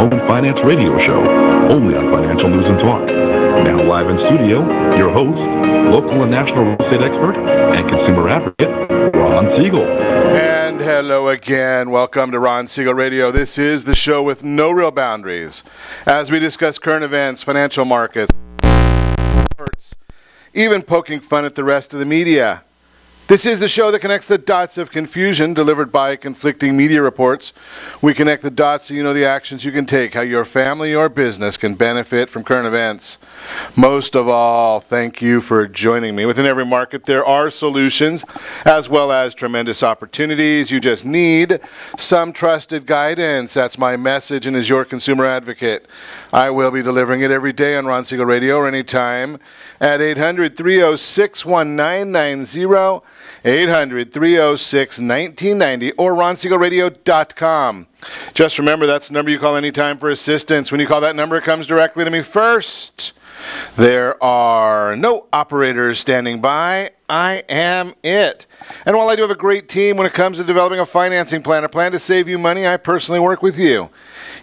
Home Finance Radio Show, only on Financial News and Talk. Now live in studio, your host, local and national real estate expert and consumer advocate, Ron Siegel. And hello again. Welcome to Ron Siegel Radio. This is the show with no real boundaries as we discuss current events, financial markets, even poking fun at the rest of the media. This is the show that connects the dots of confusion delivered by conflicting media reports. We connect the dots so you know the actions you can take, how your family or business can benefit from current events. Most of all, thank you for joining me. Within every market, there are solutions as well as tremendous opportunities. You just need some trusted guidance. That's my message, and as your consumer advocate, I will be delivering it every day on Ron Siegel Radio or anytime at 800-306-1990. 800-306-1990 or ronsiegelradio.com. Just remember, that's the number you call anytime for assistance. When you call that number, it comes directly to me first. There are no operators standing by. I am it. And while I do have a great team when it comes to developing a financing plan, a plan to save you money, I personally work with you.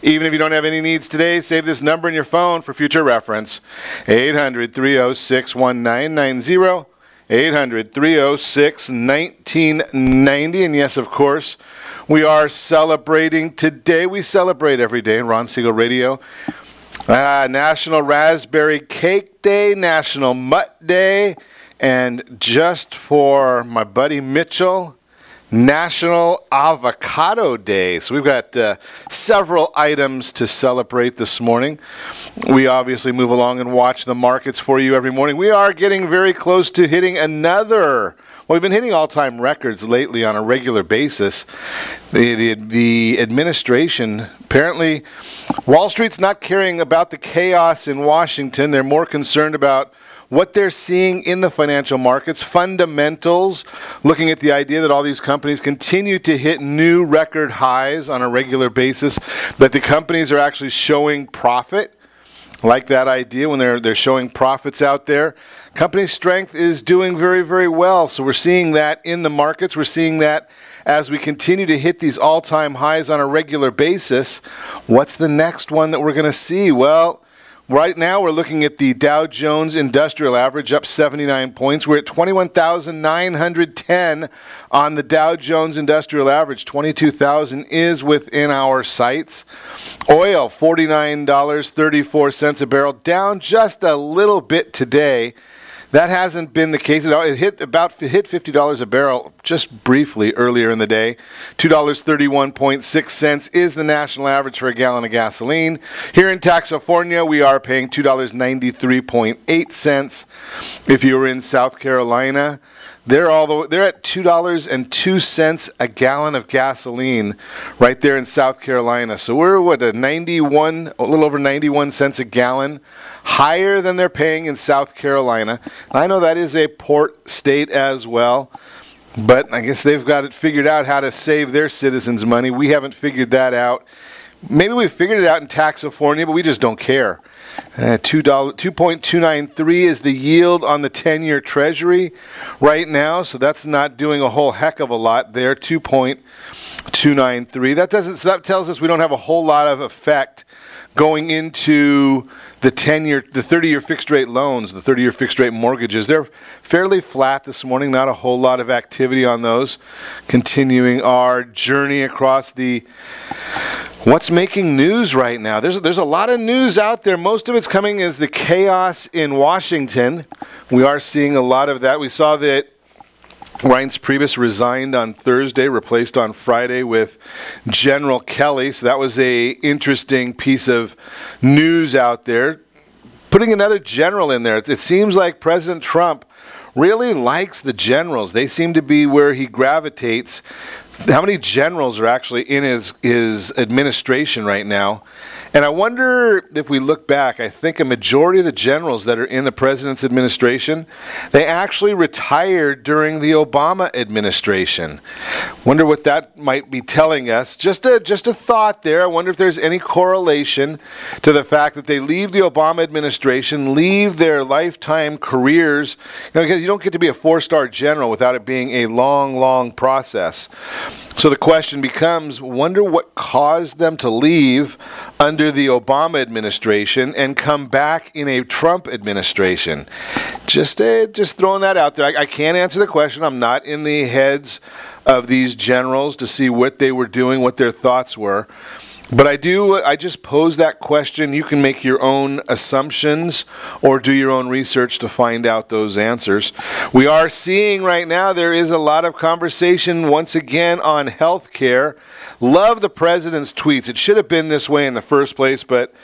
Even if you don't have any needs today, save this number in your phone for future reference. 800-306-1990. 800-306-1990. And yes, of course, we are celebrating today. We celebrate every day in Ron Siegel Radio. National Raspberry Cake Day, National Mutt Day, and just for my buddy Mitchell, National Avocado Day. So we've got several items to celebrate this morning. We obviously move along and watch the markets for you every morning. We are getting very close to hitting another. Well, we've been hitting all-time records lately on a regular basis. The administration, apparently, Wall Street's not caring about the chaos in Washington. They're more concerned about what they're seeing in the financial markets, fundamentals, looking at the idea that all these companies continue to hit new record highs on a regular basis, but the companies are actually showing profit. Like that idea when they're showing profits out there. Company strength is doing very, very well. So we're seeing that in the markets. We're seeing that as we continue to hit these all-time highs on a regular basis. What's the next one that we're going to see? Well, right now, we're looking at the Dow Jones Industrial Average up 79 points. We're at 21,910 on the Dow Jones Industrial Average. 22,000 is within our sights. Oil, $49.34 a barrel, down just a little bit today. That hasn't been the case at all. It hit $50 a barrel just briefly earlier in the day. $2.31.6 is the national average for a gallon of gasoline. Here in California, we are paying $2.93.8. If you were in South Carolina, they're at $2.02 a gallon of gasoline right there in South Carolina. So we're a little over 91 cents a gallon, higher than they're paying in South Carolina. I know that is a port state as well, but I guess they've got it figured out how to save their citizens money. We haven't figured that out. Maybe we've figured it out in California, but we just don't care. $2.293 is the yield on the 10-year Treasury right now, so that's not doing a whole heck of a lot there. 2.293. That tells us we don't have a whole lot of effect going into the 30-year fixed rate loans, the 30-year fixed rate mortgages. They're fairly flat this morning, not a whole lot of activity on those. Continuing our journey across the what's making news right now. There's a lot of news out there. Most of it's coming as the chaos in Washington. We are seeing a lot of that. We saw that Reince Priebus resigned on Thursday, replaced on Friday with General Kelly. So that was a interesting piece of news out there. Putting another general in there. It seems like President Trump really likes the generals. They seem to be where he gravitates. How many generals are actually in his administration right now? And I wonder if we look back, I think a majority of the generals that are in the president's administration, they actually retired during the Obama administration. Wonder what that might be telling us. Just a thought there. I wonder if there's any correlation to the fact that they leave the Obama administration, leave their lifetime careers, because you don't get to be a four-star general without it being a long, long process. So the question becomes, wonder what caused them to leave under the Obama administration and come back in a Trump administration. Just throwing that out there. I can't answer the question. I'm not in the heads of these generals to see what they were doing, what their thoughts were. But I just pose that question. You can make your own assumptions or do your own research to find out those answers. We are seeing right now there is a lot of conversation once again on health care. Love the president's tweets. It should have been this way in the first place, but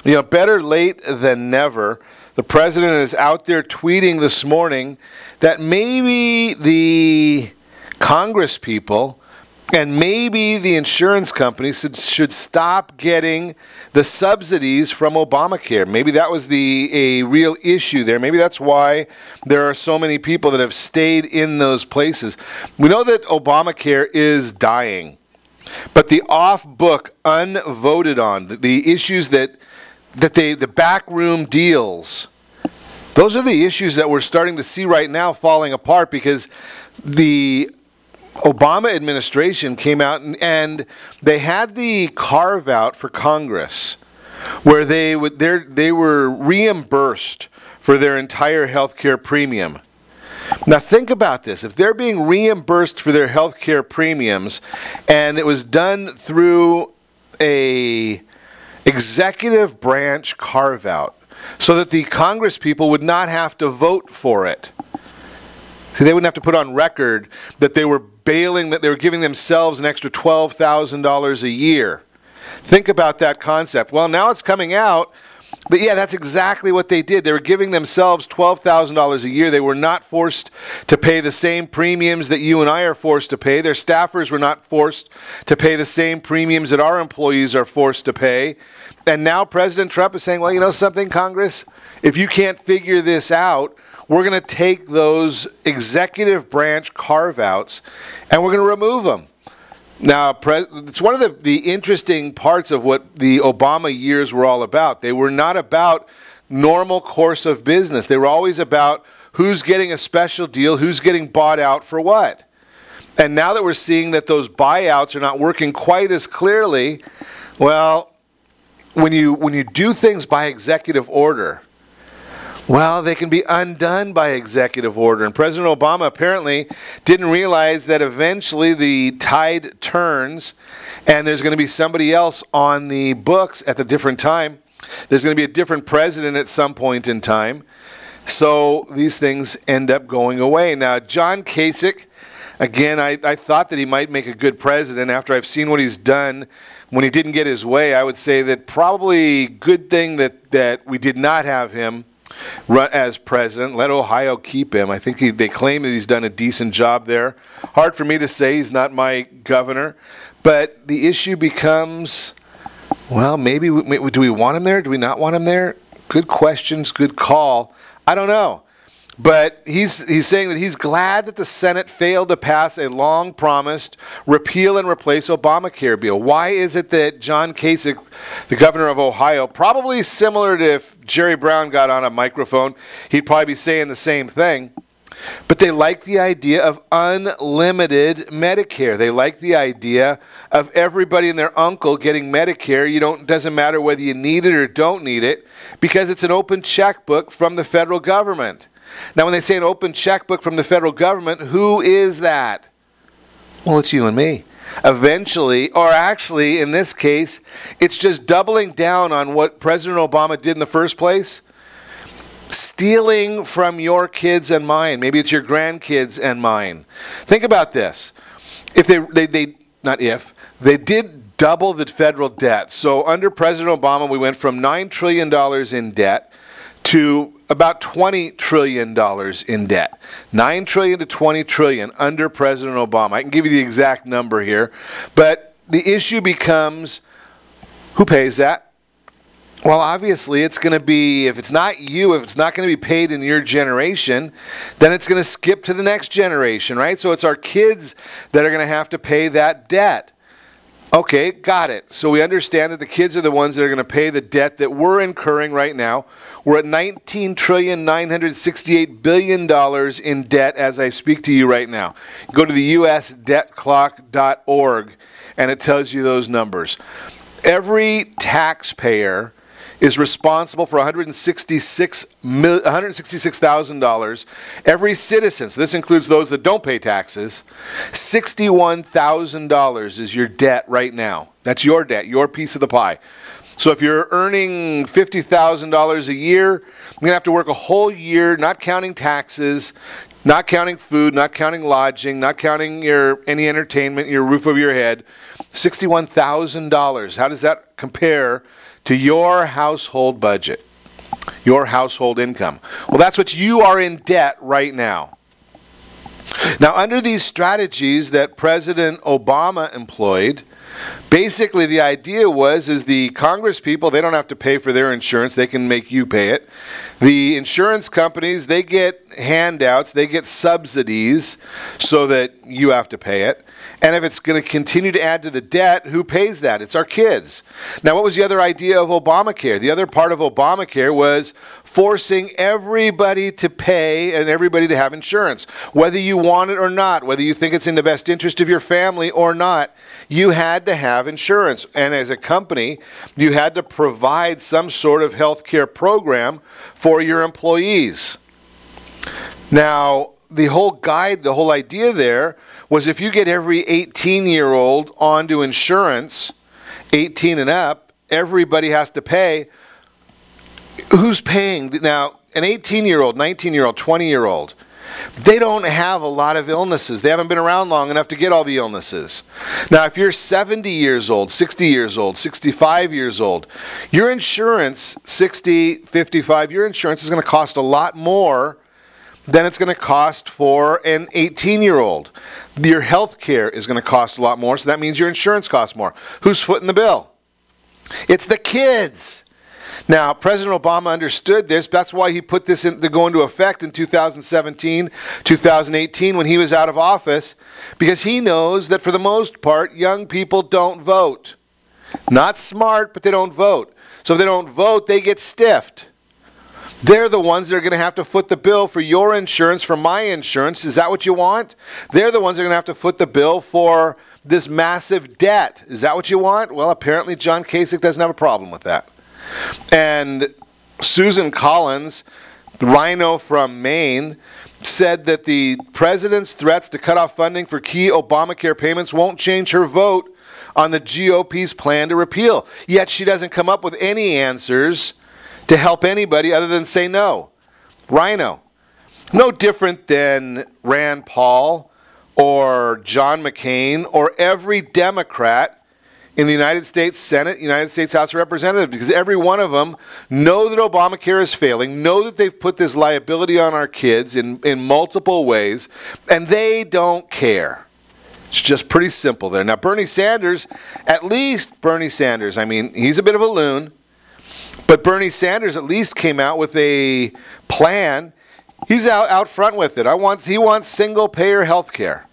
better late than never. The president is out there tweeting this morning that maybe the Congress people and maybe the insurance companies should stop getting the subsidies from Obamacare. Maybe that was a real issue there. Maybe that's why there are so many people that have stayed in those places. We know that Obamacare is dying. But the off-book, unvoted on, the issues the backroom deals, those are the issues that we're starting to see right now falling apart because the Obama administration came out and they had the carve-out for Congress where they were reimbursed for their entire health care premium. Now think about this. If they're being reimbursed for their health care premiums and it was done through a executive branch carve-out so that the Congress people would not have to vote for it. See, they wouldn't have to put on record that they were bailing, that they were giving themselves an extra $12,000 a year. Think about that concept. Well, now it's coming out, but yeah, that's exactly what they did. They were giving themselves $12,000 a year. They were not forced to pay the same premiums that you and I are forced to pay. Their staffers were not forced to pay the same premiums that our employees are forced to pay. And now President Trump is saying, well, you know something, Congress? If you can't figure this out, we're going to take those executive branch carve-outs and we're going to remove them. Now, it's one of the interesting parts of what the Obama years were all about. They were not about normal course of business. They were always about who's getting a special deal, who's getting bought out for what. And now that we're seeing that those buyouts are not working quite as clearly, well, when you do things by executive order, well, they can be undone by executive order. And President Obama apparently didn't realize that eventually the tide turns and there's going to be somebody else on the books at a different time. There's going to be a different president at some point in time. So these things end up going away. Now, John Kasich, again, I thought that he might make a good president. After I've seen what he's done when he didn't get his way, I would say that probably good thing that we did not have him run as president. Let Ohio keep him. I think they claim that he's done a decent job there. Hard for me to say. He's not my governor. But the issue becomes, well, maybe do we want him there? Do we not want him there? Good questions, good call. I don't know. But he's saying that he's glad that the Senate failed to pass a long-promised repeal and replace Obamacare bill. Why is it that John Kasich, the governor of Ohio, probably similar to if Jerry Brown got on a microphone, he'd probably be saying the same thing. But they like the idea of unlimited Medicare. They like the idea of everybody and their uncle getting Medicare. It doesn't matter whether you need it or don't need it because it's an open checkbook from the federal government. Now, when they say an open checkbook from the federal government, who is that? Well, it's you and me. Eventually, or actually, in this case, it's just doubling down on what President Obama did in the first place. Stealing from your kids and mine. Maybe it's your grandkids and mine. Think about this. If they did double the federal debt. So under President Obama, we went from $9 trillion in debt to about $20 trillion in debt. $9 trillion to $20 trillion under President Obama. I can give you the exact number here. But the issue becomes, who pays that? Well, obviously, it's going to be, if it's not you, if it's not going to be paid in your generation, then it's going to skip to the next generation, right? So it's our kids that are going to have to pay that debt. Okay, got it. So we understand that the kids are the ones that are going to pay the debt that we're incurring right now. We're at $19,968 billion in debt as I speak to you right now. Go to the usdebtclock.org and it tells you those numbers. Every taxpayer is responsible for $166,000. Every citizen, so this includes those that don't pay taxes, $61,000 is your debt right now. That's your debt, your piece of the pie. So if you're earning $50,000 a year, you're going to have to work a whole year, not counting taxes, not counting food, not counting lodging, not counting any entertainment, your roof over your head. $61,000. How does that compare to your household budget, your household income? Well, that's what you are in debt right now. Now, under these strategies that President Obama employed, basically the idea is the Congress people, they don't have to pay for their insurance. They can make you pay it. The insurance companies, they get handouts, they get subsidies so that you have to pay it. And if it's going to continue to add to the debt, who pays that? It's our kids. Now, what was the other idea of Obamacare? The other part of Obamacare was forcing everybody to pay and everybody to have insurance. Whether you want it or not, whether you think it's in the best interest of your family or not, you had to have insurance. And as a company, you had to provide some sort of health care program for your employees. Now, the whole idea there was if you get every 18-year-old onto insurance, 18 and up, everybody has to pay. Who's paying? Now, an 18-year-old, 19-year-old, 20-year-old, they don't have a lot of illnesses. They haven't been around long enough to get all the illnesses. Now, if you're 70 years old, 60 years old, 65 years old, your insurance, 60, 55, your insurance is going to cost a lot more than it's going to cost for an 18-year-old. Your health care is going to cost a lot more, so that means your insurance costs more. Who's footing the bill? It's the kids. Now, President Obama understood this. That's why he put this to go into effect in 2017, 2018 when he was out of office, because he knows that for the most part, young people don't vote. Not smart, but they don't vote. So if they don't vote, they get stiffed. They're the ones that are going to have to foot the bill for your insurance, for my insurance. Is that what you want? They're the ones that are going to have to foot the bill for this massive debt. Is that what you want? Well, apparently John Kasich doesn't have a problem with that. And Susan Collins, the rhino from Maine, said that the president's threats to cut off funding for key Obamacare payments won't change her vote on the GOP's plan to repeal. Yet she doesn't come up with any answers to help anybody other than say no. Rhino. No different than Rand Paul or John McCain or every Democrat in the United States Senate, United States House of Representatives, because every one of them know that Obamacare is failing, know that they've put this liability on our kids in multiple ways, and they don't care. It's just pretty simple there. Now, Bernie Sanders, at least Bernie Sanders, I mean, he's a bit of a loon, but Bernie Sanders at least came out with a plan. He's out front with it. He wants single-payer health care.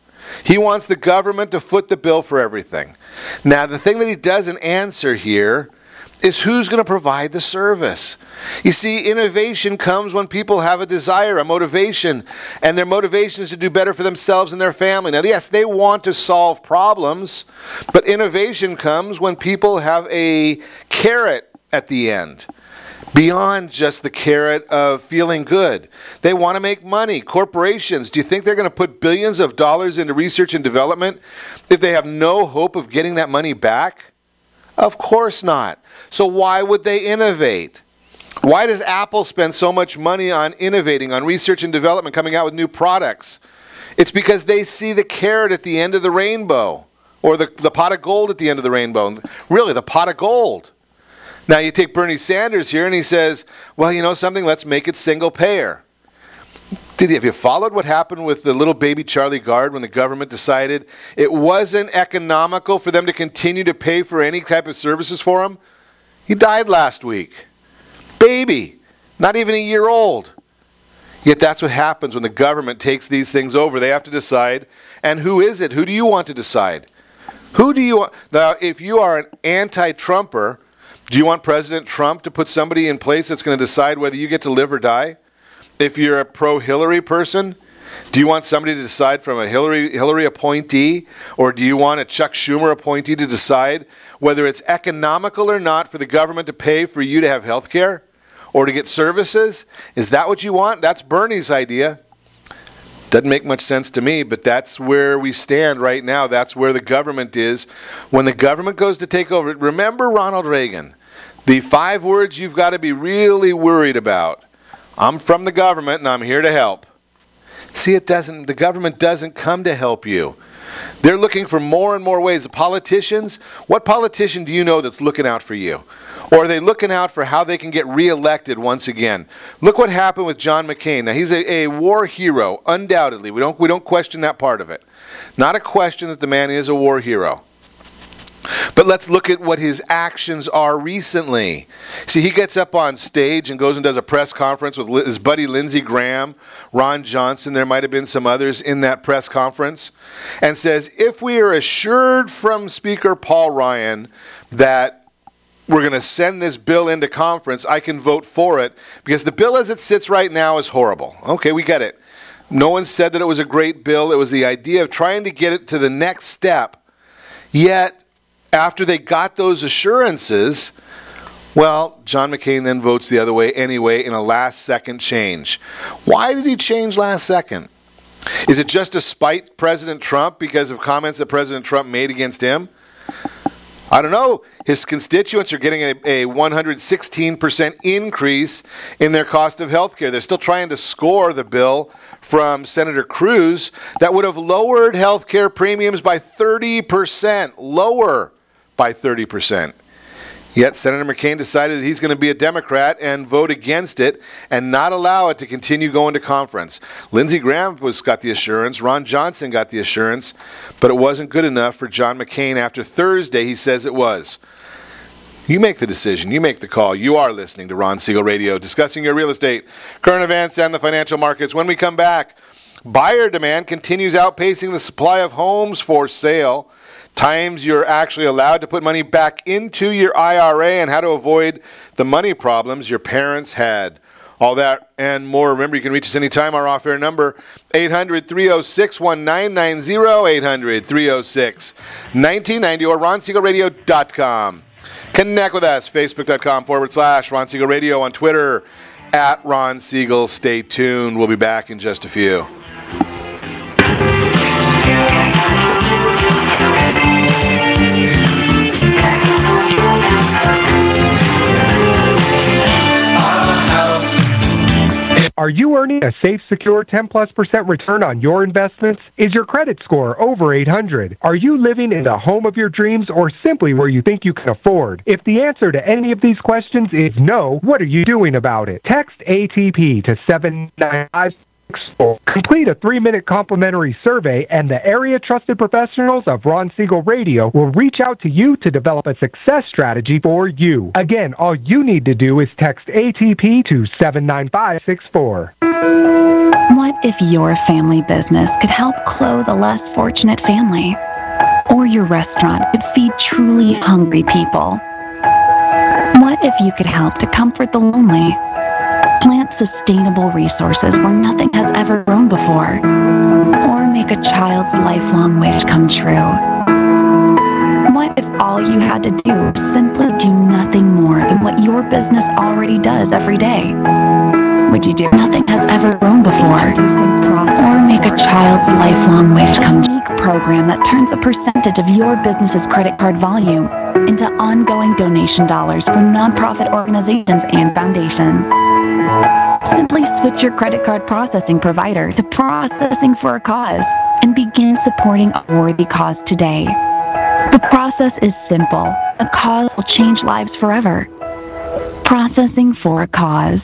He wants the government to foot the bill for everything. Now, the thing that he doesn't answer here is who's going to provide the service. You see, innovation comes when people have a desire, a motivation, and their motivation is to do better for themselves and their family. Now, yes, they want to solve problems, but innovation comes when people have a carrot at the end, beyond just the carrot of feeling good. They want to make money. Corporations, do you think they're going to put billions of dollars into research and development if they have no hope of getting that money back? Of course not. So why would they innovate? Why does Apple spend so much money on innovating, on research and development, coming out with new products? It's because they see the carrot at the end of the rainbow, or the pot of gold at the end of the rainbow. Really, the pot of gold. Now, you take Bernie Sanders here and he says, well, you know something, let's make it single payer. Have you followed what happened with the little baby Charlie Gard when the government decided it wasn't economical for them to continue to pay for any type of services for him? He died last week. Baby, not even a year old. Yet that's what happens when the government takes these things over. They have to decide. And who is it? Who do you want to decide? Who do you want? Now, if you are an anti-Trumper, do you want President Trump to put somebody in place that's going to decide whether you get to live or die? If you're a pro-Hillary person, do you want somebody to decide from a Hillary appointee, or do you want a Chuck Schumer appointee to decide whether it's economical or not for the government to pay for you to have health care or to get services? Is that what you want? That's Bernie's idea. Doesn't make much sense to me, but that's where we stand right now. That's where the government is. When the government goes to take over, remember Ronald Reagan. The 5 words you've got to be really worried about. I'm from the government and I'm here to help. See, the government doesn't come to help you. They're looking for more and more ways. The politicians, what politician do you know that's looking out for you? Or are they looking out for how they can get reelected once again? Look what happened with John McCain. Now, he's a war hero, undoubtedly. We don't question that part of it. Not a question that the man is a war hero. But let's look at what his actions are recently. See, he gets up on stage and goes and does a press conference with his buddy Lindsey Graham, Ron Johnson, there might have been some others in that press conference, and says, if we are assured from Speaker Paul Ryan that we're going to send this bill into conference, I can vote for it, because the bill as it sits right now is horrible. Okay, we get it. No one said that it was a great bill. It was the idea of trying to get it to the next step. Yet, after they got those assurances, well, John McCain then votes the other way anyway in a last-second change. Why did he change last second? Is it just to spite President Trump because of comments that President Trump made against him? I don't know. His constituents are getting a 116% increase in their cost of health care. They're still trying to score the bill from Senator Cruz that would have lowered health care premiums by 30%. Lower by 30%. Yet Senator McCain decided that he's going to be a Democrat and vote against it and not allow it to continue going to conference. Lindsey Graham got the assurance. Ron Johnson got the assurance. But it wasn't good enough for John McCain. After Thursday, he says it was. You make the decision. You make the call. You are listening to Ron Siegel Radio, discussing your real estate, current events, and the financial markets. When we come back, buyer demand continues outpacing the supply of homes for sale. Times you're actually allowed to put money back into your IRA and how to avoid the money problems your parents had. All that and more. Remember, you can reach us anytime. Our off-air number, 800-306-1990, 800-306-1990, or RonSiegelRadio.com. Connect with us, Facebook.com/Ron Siegel Radio, on Twitter, @Ron Siegel. Stay tuned. We'll be back in just a few. Are you earning a safe, secure 10+% return on your investments? Is your credit score over 800? Are you living in the home of your dreams or simply where you think you can afford? If the answer to any of these questions is no, what are you doing about it? Text ATP to 79564. Complete a 3-minute complimentary survey, and the area trusted professionals of Ron Siegel Radio will reach out to you to develop a success strategy for you. Again, all you need to do is text ATP to 79564. What if your family business could help clothe a less fortunate family? Or your restaurant could feed truly hungry people? What if you could help to comfort the lonely? Plant sustainable resources where nothing has ever grown before, or make a child's lifelong wish come true. What if all you had to do was simply do nothing more than what your business already does every day? Would you do nothing has ever grown before, or make a child's lifelong wish come true? Program that turns a percentage of your business's credit card volume into ongoing donation dollars for nonprofit organizations and foundations. Simply switch your credit card processing provider to Processing for a Cause and begin supporting a worthy cause today. The process is simple. A cause will change lives forever. Processing for a Cause.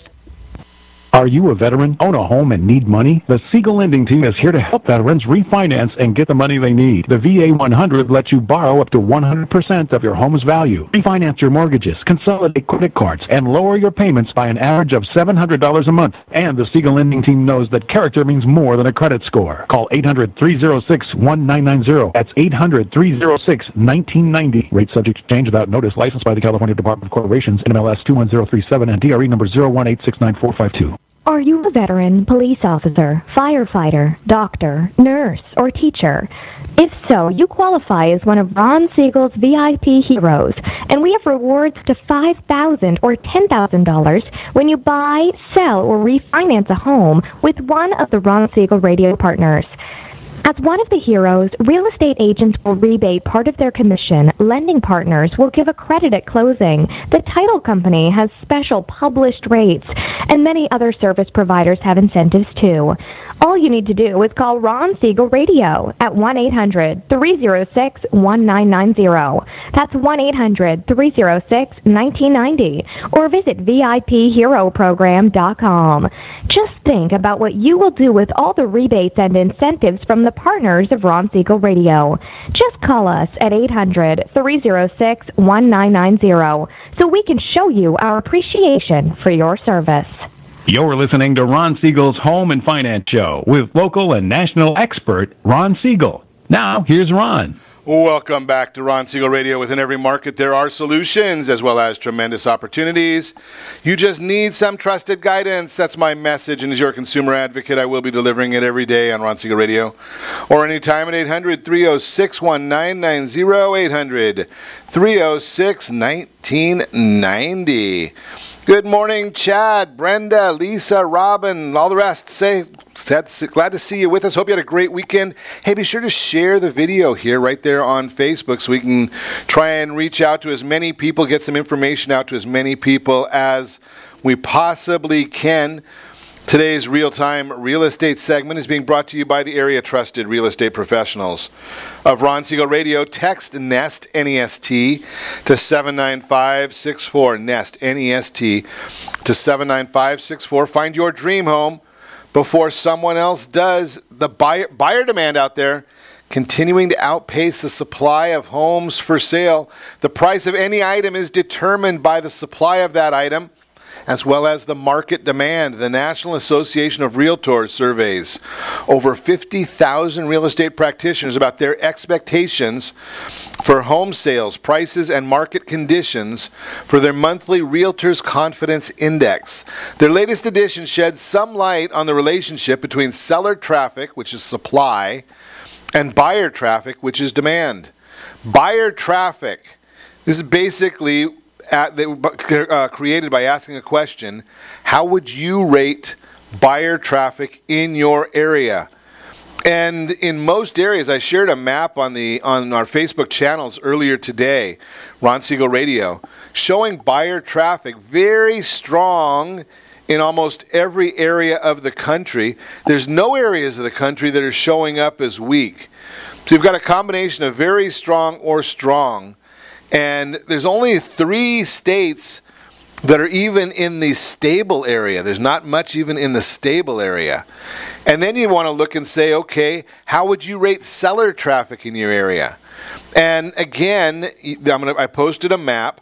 Are you a veteran, own a home, and need money? The Siegel lending team is here to help veterans refinance and get the money they need. The VA 100 lets you borrow up to 100% of your home's value. Refinance your mortgages, consolidate credit cards, and lower your payments by an average of $700 a month. And the Siegel lending team knows that character means more than a credit score. Call 800-306-1990. That's 800-306-1990. Rate subject to change without notice. Licensed by the California Department of Corporations, NMLS 21037, and DRE number 018694452. Are you a veteran, police officer, firefighter, doctor, nurse, or teacher? If so, you qualify as one of Ron Siegel's VIP heroes, and we have rewards to $5,000 or $10,000 when you buy, sell, or refinance a home with one of the Ron Siegel radio partners. As one of the heroes, real estate agents will rebate part of their commission. Lending partners will give a credit at closing. The title company has special published rates, and many other service providers have incentives too. All you need to do is call Ron Siegel Radio at 1-800-306-1990. That's 1-800-306-1990. Or visit VIPHeroProgram.com. Just think about what you will do with all the rebates and incentives from the partners of Ron Siegel Radio. Just call us at 800-306-1990 so we can show you our appreciation for your service. You're listening to Ron Siegel's Home and Finance Show with local and national expert Ron Siegel. Now, here's Ron. Welcome back to Ron Siegel Radio. Within every market, there are solutions as well as tremendous opportunities. You just need some trusted guidance. That's my message, and as your consumer advocate, I will be delivering it every day on Ron Siegel Radio or anytime at 800-306-1990, 800-306-1990. Good morning, Chad, Brenda, Lisa, Robin, all the rest. Glad to see you with us. Hope you had a great weekend. Hey, be sure to share the video here right there on Facebook so we can try and reach out to as many people, get some information out to as many people as we possibly can. Today's real-time real estate segment is being brought to you by the area trusted real estate professionals of Ron Siegel Radio. Text NEST, N-E-S-T, to 79564, NEST, N-E-S-T, to 79564. Find your dream home before someone else does. The buyer demand out there continuing to outpace the supply of homes for sale. The price of any item is determined by the supply of that item, as well as the market demand. The National Association of Realtors surveys over 50,000 real estate practitioners about their expectations for home sales, prices, and market conditions for their monthly Realtors Confidence Index. Their latest edition sheds some light on the relationship between seller traffic, which is supply, and buyer traffic, which is demand. Buyer traffic, this is basically created by asking a question: how would you rate buyer traffic in your area? And in most areas, I shared a map on our Facebook channels earlier today, Ron Siegel Radio, showing buyer traffic very strong in almost every area of the country. There's no areas of the country that are showing up as weak. So you've got a combination of very strong or strong. And there's only 3 states that are even in the stable area. There's not much even in the stable area. And then you want to look and say, okay, how would you rate seller traffic in your area? And again, I posted a map.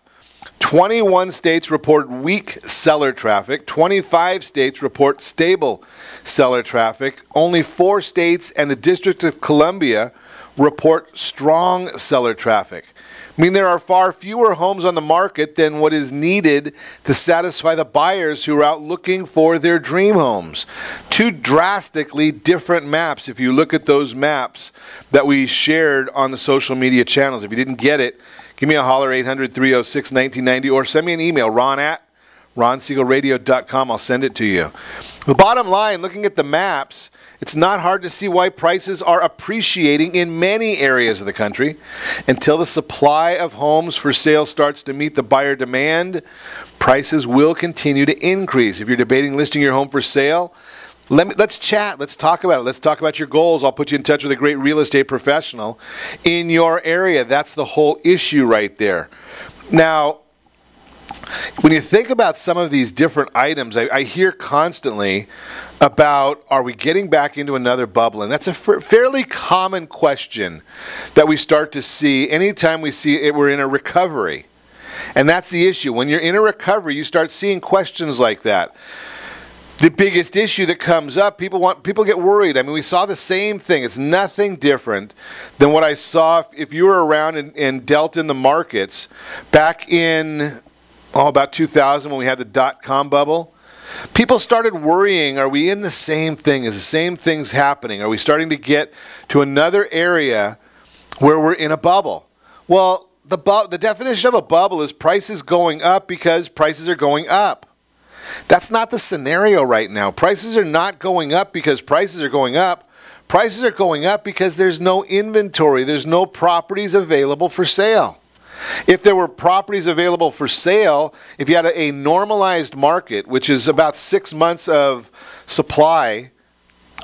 21 states report weak seller traffic. 25 states report stable seller traffic. Only 4 states and the District of Columbia report strong seller traffic. I mean, there are far fewer homes on the market than what is needed to satisfy the buyers who are out looking for their dream homes. 2 drastically different maps if you look at those maps that we shared on the social media channels. If you didn't get it, give me a holler, 800-306-1990, or send me an email, ron@ronsiegelradio.com. I'll send it to you. The bottom line, looking at the maps, it's not hard to see why prices are appreciating in many areas of the country. Until the supply of homes for sale starts to meet the buyer demand, prices will continue to increase. If you're debating listing your home for sale, let's chat. Let's talk about it. Let's talk about your goals. I'll put you in touch with a great real estate professional in your area. That's the whole issue right there. Now, When you think about some of these different items, I hear constantly about, are we getting back into another bubble? And that's a fairly common question that we start to see anytime we see it, we're in a recovery. And that's the issue. When you're in a recovery, you start seeing questions like that. The biggest issue that comes up, people get worried. I mean, we saw the same thing. It's nothing different than what I saw if you were around and dealt in the markets back in about 2000 when we had the dot-com bubble. People started worrying, are we in the same thing? Is the same things happening? Are we starting to get to another area where we're in a bubble? Well, the definition of a bubble is prices going up because prices are going up. That's not the scenario right now. Prices are not going up because prices are going up. Prices are going up because there's no inventory. There's no properties available for sale. If there were properties available for sale, if you had a normalized market, which is about 6 months of supply,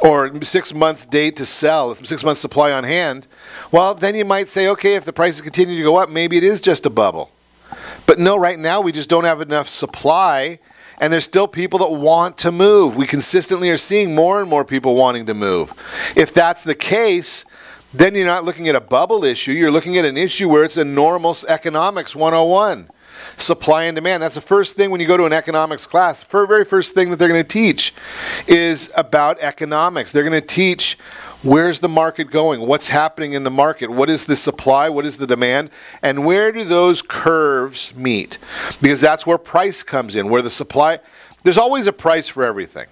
or 6 months date to sell, 6 months supply on hand, well, then you might say, okay, if the prices continue to go up, maybe it is just a bubble. But no, right now we just don't have enough supply, and there's still people that want to move. We consistently are seeing more and more people wanting to move. If that's the case, then you're not looking at a bubble issue. You're looking at an issue where it's a normal economics 101. Supply and demand. That's the first thing when you go to an economics class. The very first thing that they're going to teach is about economics. They're going to teach where's the market going, what's happening in the market, what is the supply, what is the demand, and where do those curves meet? Because that's where price comes in, where the supply, there's always a price for everything.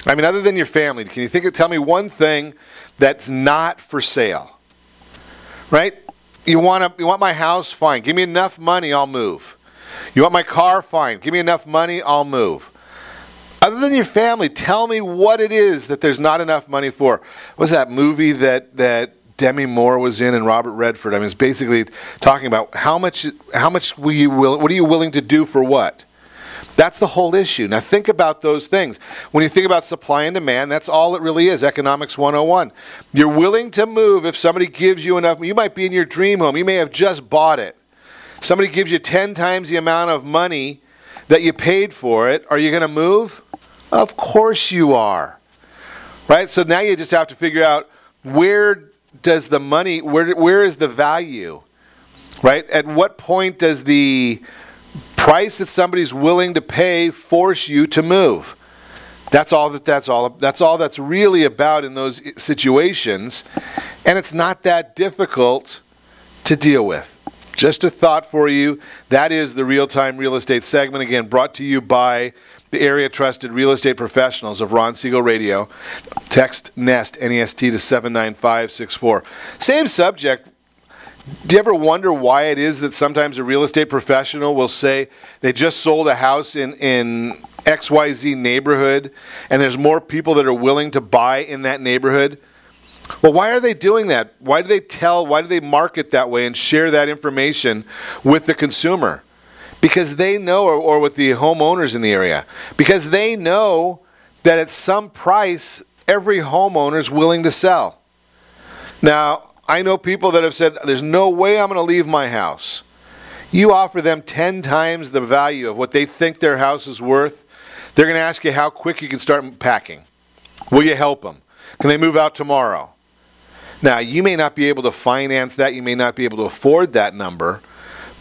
I mean, other than your family, can you tell me one thing that's not for sale? Right? You want my house? Fine. Give me enough money, I'll move. You want my car? Fine. Give me enough money, I'll move. Other than your family, tell me what it is that there's not enough money for. What was that movie that Demi Moore was in and Robert Redford? I mean, it's basically talking about how much what are you willing to do for what? That's the whole issue. Now think about those things. When you think about supply and demand, that's all it really is, economics 101. You're willing to move if somebody gives you enough. You might be in your dream home. You may have just bought it. Somebody gives you 10 times the amount of money that you paid for it. Are you going to move? Of course you are. Right? So now you just have to figure out where does the money, where is the value? Right? At what point does the price that somebody's willing to pay force you to move? That's all that's really about in those situations, and it's not that difficult to deal with. Just a thought for you. That is the Real-Time Real Estate segment, again brought to you by the area trusted real estate professionals of Ron Siegel Radio. Text NEST, N-E-S-T, to 79564. Same subject. Do you ever wonder why it is that sometimes a real estate professional will say they just sold a house in XYZ neighborhood and there's more people that are willing to buy in that neighborhood? Well, why are they doing that? Why do they market that way and share that information with the consumer? Because they know, or with the homeowners in the area, because they know that at some price every homeowner is willing to sell. Now, I know people that have said, there's no way I'm going to leave my house. You offer them 10 times the value of what they think their house is worth. They're going to ask you how quick you can start packing. Will you help them? Can they move out tomorrow? Now, you may not be able to finance that. You may not be able to afford that number.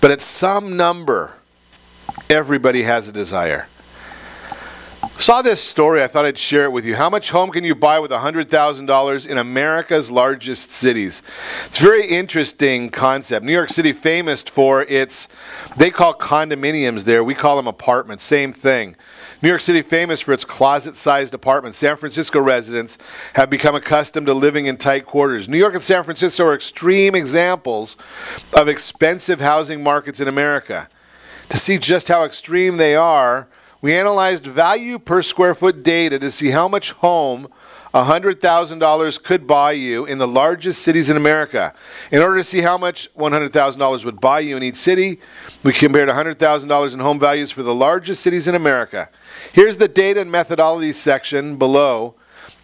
But at some number, everybody has a desire. Saw this story. I thought I'd share it with you. How much home can you buy with $100,000 in America's largest cities? It's a very interesting concept. New York City famous for its, they call condominiums there. We call them apartments. Same thing. New York City famous for its closet-sized apartments. San Francisco residents have become accustomed to living in tight quarters. New York and San Francisco are extreme examples of expensive housing markets in America. To see just how extreme they are, we analyzed value per square foot data to see how much home $100,000 could buy you in the largest cities in America. In order to see how much $100,000 would buy you in each city, we compared $100,000 in home values for the largest cities in America. Here's the data and methodology section below,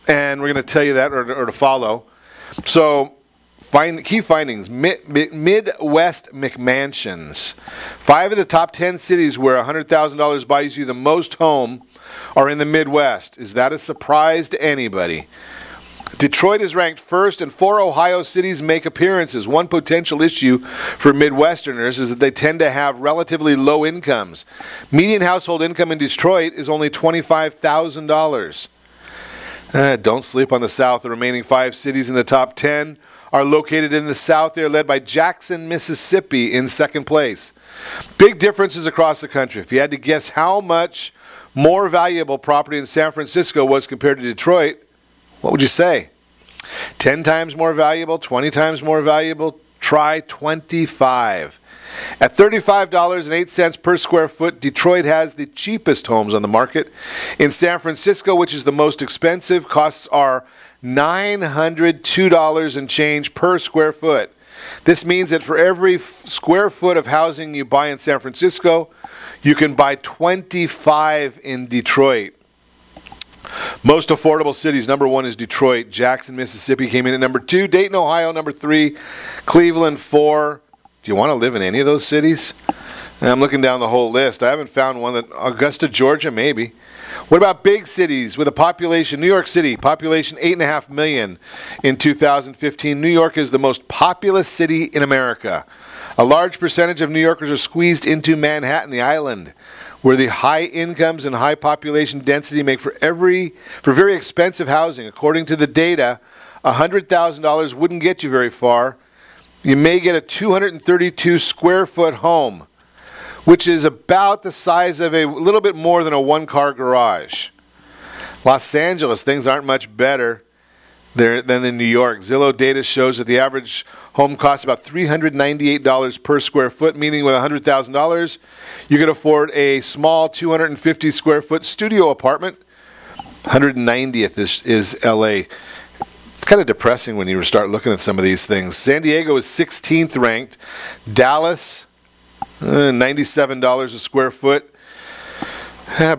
and we're going to tell you that or to follow. So Key findings, Midwest McMansions. 5 of the top 10 cities where $100,000 buys you the most home are in the Midwest. Is that a surprise to anybody? Detroit is ranked first, and 4 Ohio cities make appearances. One potential issue for Midwesterners is that they tend to have relatively low incomes. Median household income in Detroit is only $25,000. Don't sleep on the South. The remaining 5 cities in the top 10 are located in the South. They are led by Jackson, Mississippi in second place. Big differences across the country. If you had to guess how much more valuable property in San Francisco was compared to Detroit, what would you say? 10 times more valuable, 20 times more valuable? Try 25. At $35.08 per square foot, Detroit has the cheapest homes on the market. In San Francisco, which is the most expensive, costs are $902 and change per square foot. This means that for every square foot of housing you buy in San Francisco, you can buy 25 in Detroit. Most affordable cities, number 1 is Detroit. Jackson, Mississippi came in at number 2. Dayton, Ohio, number 3. Cleveland, 4. Do you want to live in any of those cities? I'm looking down the whole list. I haven't found one. That Augusta, Georgia, maybe. What about big cities with a population? New York City, population 8.5 million in 2015. New York is the most populous city in America. A large percentage of New Yorkers are squeezed into Manhattan, the island, where the high incomes and high population density make for very expensive housing. According to the data, $100,000 wouldn't get you very far. You may get a 232 square foot home, which is about the size of a little bit more than a 1-car garage. Los Angeles, things aren't much better there than in New York. Zillow data shows that the average home costs about $398 per square foot, meaning with $100,000, you could afford a small 250 square foot studio apartment. 190th is LA. It's kind of depressing when you destart looking at some of these things. San Diego is 16th ranked. Dallas, $97 a square foot.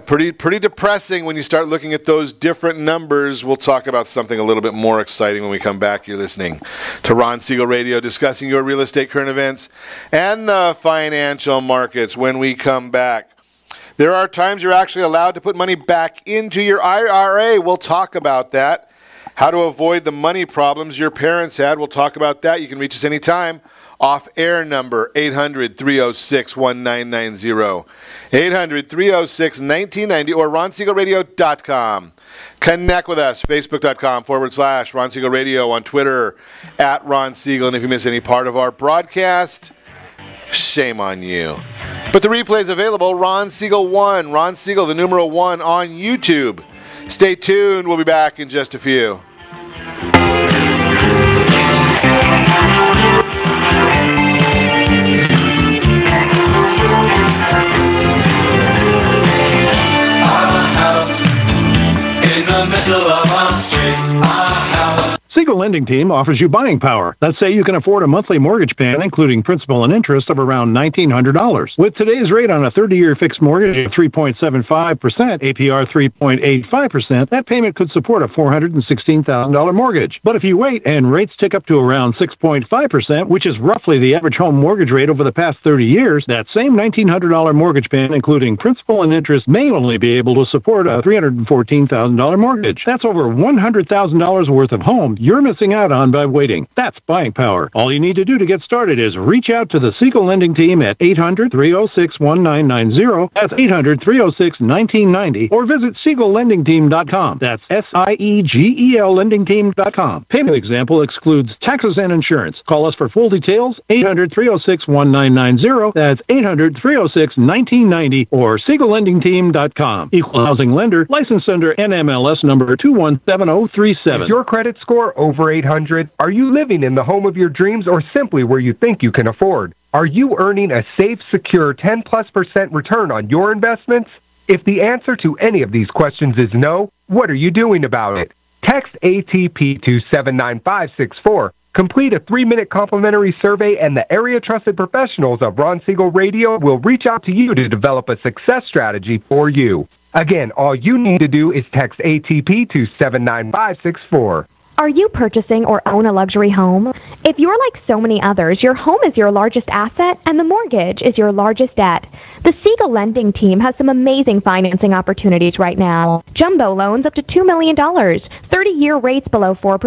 Pretty depressing when you start looking at those different numbers. We'll talk about something a little bit more exciting when we come back. You're listening to Ron Siegel Radio, discussing your real estate current events and the financial markets. When we come back, there are times you're actually allowed to put money back into your IRA. We'll talk about that. How to avoid the money problems your parents had. We'll talk about that. You can reach us anytime. Off-air number, 800-306-1990. 800-306-1990 or RonSiegelRadio.com. Connect with us, Facebook.com/Ron Siegel Radio, on Twitter, @Ron Siegel. And if you miss any part of our broadcast, shame on you. But the replay is available, Ron Siegel 1, Ron Siegel, the numeral 1, on YouTube. Stay tuned. We'll be back in just a few. Siegel Lending Team offers you buying power. Let's say you can afford a monthly mortgage payment, including principal and interest, of around $1,900. With today's rate on a 30-year fixed mortgage of 3.75%, APR 3.85%, that payment could support a $416,000 mortgage. But if you wait and rates tick up to around 6.5%, which is roughly the average home mortgage rate over the past 30 years, that same $1,900 mortgage payment, including principal and interest, may only be able to support a $314,000 mortgage. That's over $100,000 worth of home you're missing out on by waiting. That's buying power. All you need to do to get started is reach out to the Siegel Lending Team at 800-306-1990. That's 800-306-1990. Or visit SiegelLendingTeam.com. That's SIEGEL LendingTeam.com. Payment example excludes taxes and insurance. Call us for full details. 800-306-1990. That's 800-306-1990 or SiegelLendingTeam.com. Equal housing lender. Licensed under NMLS number 217037. Is your credit score over 800? Are you living in the home of your dreams or simply where you think you can afford? Are you earning a safe, secure 10+% return on your investments? If the answer to any of these questions is no, what are you doing about it? Text ATP to 79564. Complete a 3-minute complimentary survey, and the area trusted professionals of Ron Siegel Radio will reach out to you to develop a success strategy for you. Again, all you need to do is text ATP to 79564. Are you purchasing or own a luxury home? If you're like so many others, your home is your largest asset and the mortgage is your largest debt. The Siegel lending team has some amazing financing opportunities right now. Jumbo loans up to $2 million, 30-year rates below 4%,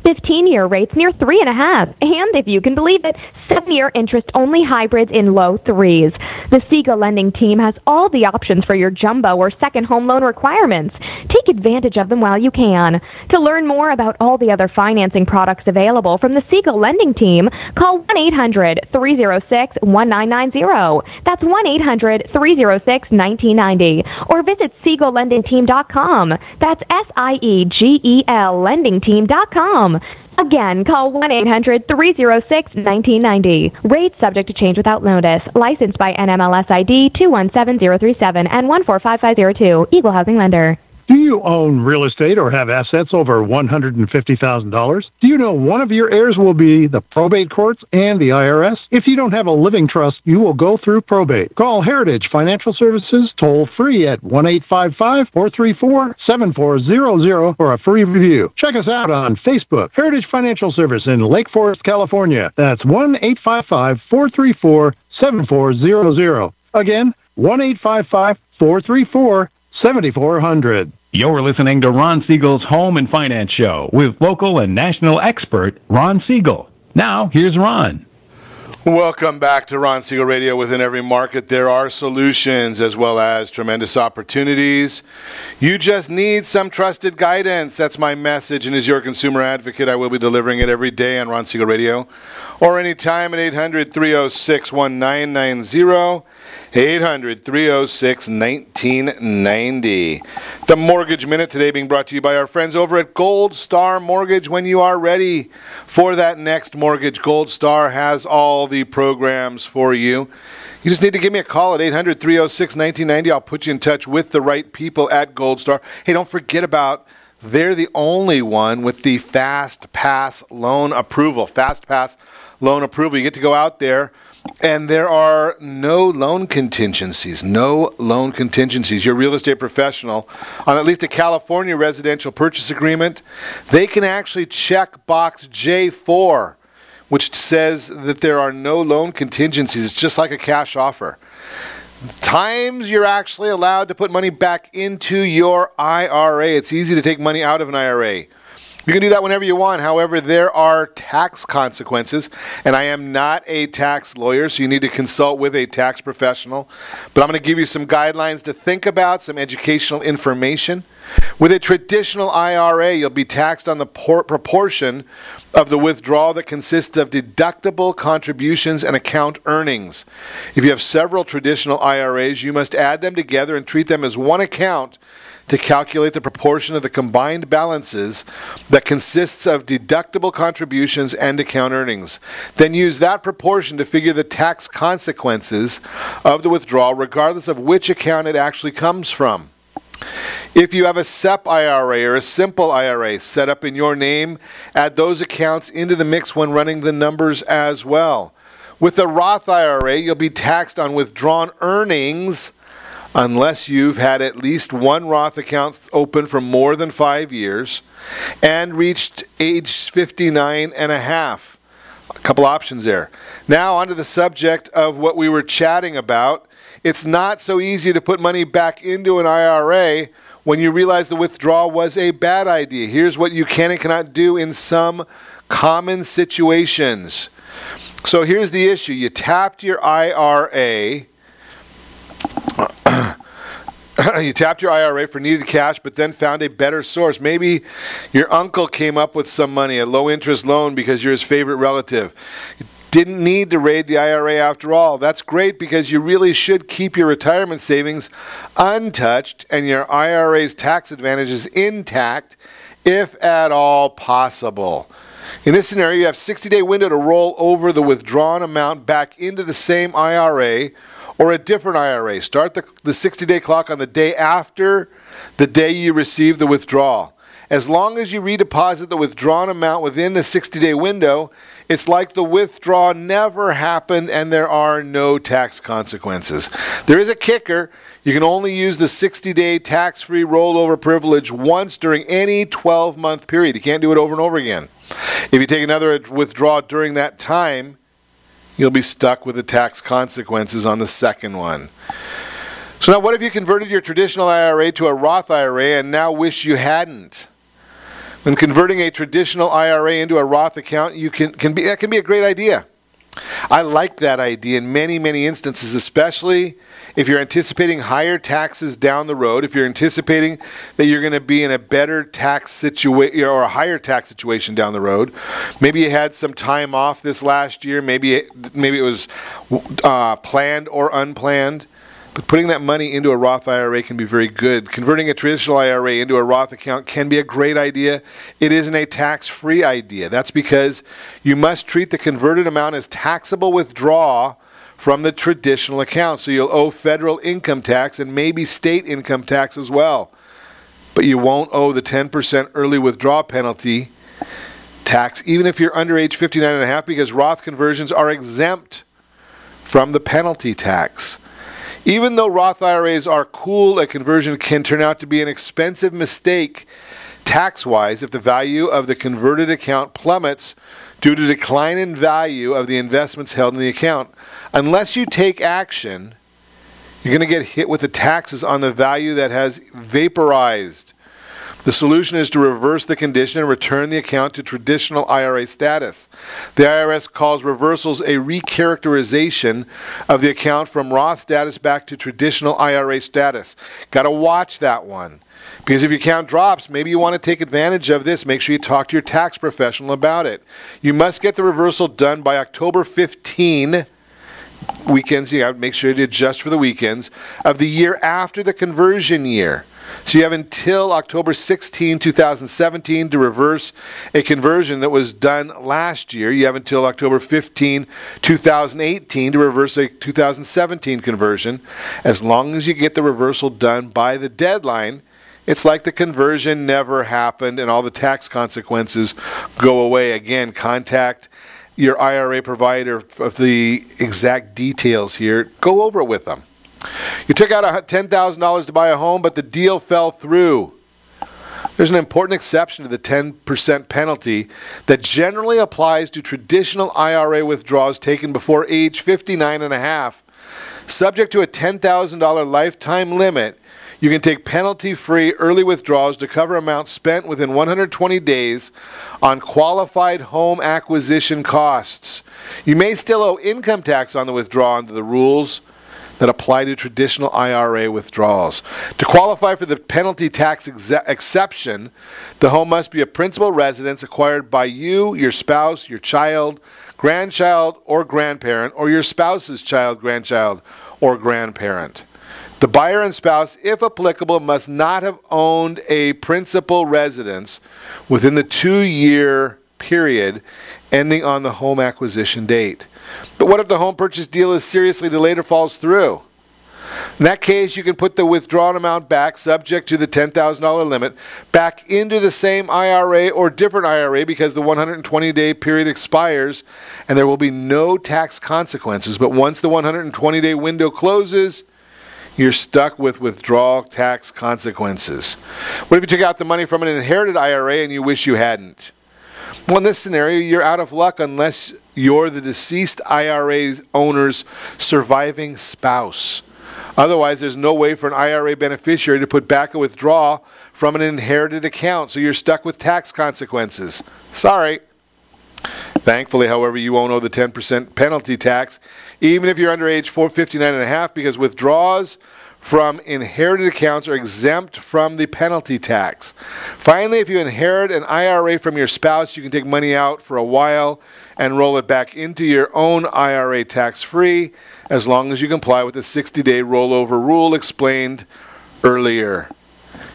15-year rates near 3.5%, and if you can believe it, 7-year interest-only hybrids in low 3s. The Siegel lending team has all the options for your jumbo or second home loan requirements. Take advantage of them while you can. To learn more about all the other financing products available from the Siegel lending team, call 1-800-306-1990. That's 1-800-306-1990. Or visit SiegelLendingTeam.com. That's SIEGEL LendingTeam.com. Again, call 1-800-306-1990. Rates subject to change without notice. Licensed by NMLS ID 217037 and 145502. Equal housing lender. Do you own real estate or have assets over $150,000? Do you know one of your heirs will be the probate courts and the IRS? If you don't have a living trust, you will go through probate. Call Heritage Financial Services toll free at 1-855-434-7400 for a free review. Check us out on Facebook, Heritage Financial Service in Lake Forest, California. That's 1-855-434-7400. Again, 1-855-434-7400. You're listening to Ron Siegel's Home and Finance Show with local and national expert Ron Siegel. Now, here's Ron. Welcome back to Ron Siegel Radio. Within every market, there are solutions as well as tremendous opportunities. You just need some trusted guidance. That's my message, and as your consumer advocate, I will be delivering it every day on Ron Siegel Radio or anytime at 800-306-1990. 800-306-1990. The Mortgage Minute today being brought to you by our friends over at Gold Star Mortgage. When you are ready for that next mortgage, Gold Star has all the programs for you. You just need to give me a call at 800-306-1990. I'll put you in touch with the right people at Gold Star. Hey, don't forget about they're the only one with the Fast Pass loan approval. Fast Pass loan approval. You get to go out there, and there are no loan contingencies. No loan contingencies. Your real estate professional, on at least a California residential purchase agreement, they can actually check box J4, which says that there are no loan contingencies. It's just like a cash offer. Times you're actually allowed to put money back into your IRA. It's easy to take money out of an IRA. You can do that whenever you want. However, there are tax consequences, and I am not a tax lawyer, so you need to consult with a tax professional. But I'm going to give you some guidelines to think about, some educational information. With a traditional IRA, you'll be taxed on the proportion of the withdrawal that consists of deductible contributions and account earnings. If you have several traditional IRAs, you must add them together and treat them as one account to calculate the proportion of the combined balances that consists of deductible contributions and account earnings. Then use that proportion to figure the tax consequences of the withdrawal, regardless of which account it actually comes from. If you have a SEP IRA or a simple IRA set up in your name, add those accounts into the mix when running the numbers as well. With a Roth IRA, you'll be taxed on withdrawn earnings unless you've had at least one Roth account open for more than 5 years and reached age 59 and a half. A couple options there. Now onto the subject of what we were chatting about. It's not so easy to put money back into an IRA when you realize the withdrawal was a bad idea. Here's what you can and cannot do in some common situations. So here's the issue. You tapped your IRA. You tapped your IRA for needed cash, but then found a better source. Maybe your uncle came up with some money, a low-interest loan because you're his favorite relative. You didn't need to raid the IRA after all. That's great because you really should keep your retirement savings untouched and your IRA's tax advantages intact, if at all possible. In this scenario, you have a 60-day window to roll over the withdrawn amount back into the same IRA or a different IRA. Start the 60-day clock on the day after the day you receive the withdrawal. As long as you redeposit the withdrawn amount within the 60-day window, it's like the withdrawal never happened and there are no tax consequences. There is a kicker. You can only use the 60-day tax-free rollover privilege once during any 12-month period. You can't do it over and over again. If you take another withdrawal during that time, you'll be stuck with the tax consequences on the second one. So now what if you converted your traditional IRA to a Roth IRA and now wish you hadn't? When converting a traditional IRA into a Roth account, that can be a great idea. I like that idea in many, many instances, especially if you're anticipating higher taxes down the road, if you're anticipating that you're going to be in a better tax situation or a higher tax situation down the road. Maybe you had some time off this last year. Maybe it was planned or unplanned. But putting that money into a Roth IRA can be very good. Converting a traditional IRA into a Roth account can be a great idea. It isn't a tax-free idea. That's because you must treat the converted amount as taxable withdrawal from the traditional account. So you'll owe federal income tax and maybe state income tax as well. But you won't owe the 10% early withdrawal penalty tax, even if you're under age 59 and a half, because Roth conversions are exempt from the penalty tax. Even though Roth IRAs are cool, a conversion can turn out to be an expensive mistake tax-wise if the value of the converted account plummets due to decline in value of the investments held in the account. Unless you take action, you're going to get hit with the taxes on the value that has vaporized. The solution is to reverse the condition and return the account to traditional IRA status. The IRS calls reversals a recharacterization of the account from Roth status back to traditional IRA status. Got to watch that one. Because if your account drops, maybe you want to take advantage of this. Make sure you talk to your tax professional about it. You must get the reversal done by October 15. Weekends, you have to make sure to adjust for the weekends of the year after the conversion year. So you have until October 16, 2017 to reverse a conversion that was done last year. You have until October 15, 2018 to reverse a 2017 conversion. As long as you get the reversal done by the deadline, it's like the conversion never happened and all the tax consequences go away. Again, contact your IRA provider of the exact details here. Go over it with them. You took out $10,000 to buy a home, but the deal fell through. There's an important exception to the 10% penalty that generally applies to traditional IRA withdrawals taken before age 59 and a half. Subject to a $10,000 lifetime limit, you can take penalty-free early withdrawals to cover amounts spent within 120 days on qualified home acquisition costs. You may still owe income tax on the withdrawal under the rules that apply to traditional IRA withdrawals. To qualify for the penalty tax exception, the home must be a principal residence acquired by you, your spouse, your child, grandchild, or grandparent, or your spouse's child, grandchild, or grandparent. The buyer and spouse, if applicable, must not have owned a principal residence within the 2-year period ending on the home acquisition date. But what if the home purchase deal is seriously delayed or falls through? In that case, you can put the withdrawn amount back, subject to the $10,000 limit, back into the same IRA or different IRA because the 120-day period expires and there will be no tax consequences. But once the 120-day window closes, you're stuck with withdrawal tax consequences. What if you took out the money from an inherited IRA and you wish you hadn't? Well, in this scenario, you're out of luck unless you're the deceased IRA owner's surviving spouse. Otherwise, there's no way for an IRA beneficiary to put back a withdrawal from an inherited account, so you're stuck with tax consequences. Sorry. Thankfully, however, you won't owe the 10% penalty tax, even if you're under age 59 and a half, because withdrawals from inherited accounts are exempt from the penalty tax. Finally, if you inherit an IRA from your spouse, you can take money out for a while and roll it back into your own IRA tax-free, as long as you comply with the 60-day rollover rule explained earlier.